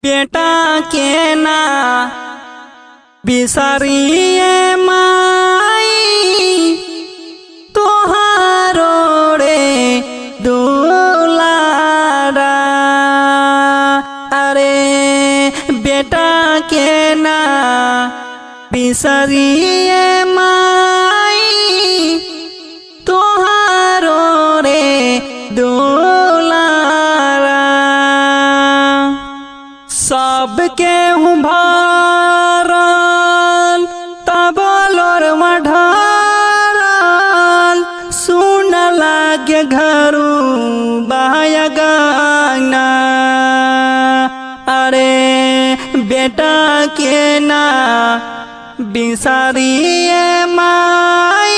बेटा के ना बिसरिए माई तोहारो रे दुलारा। अरे बेटा के ना बिसरिए माई तोहारो रे दुलारा। सबके हूँ भारल तबलोर मढ़ारल सुन लागे घरू बहयगाना। अरे बेटा के ना बिसरिए माई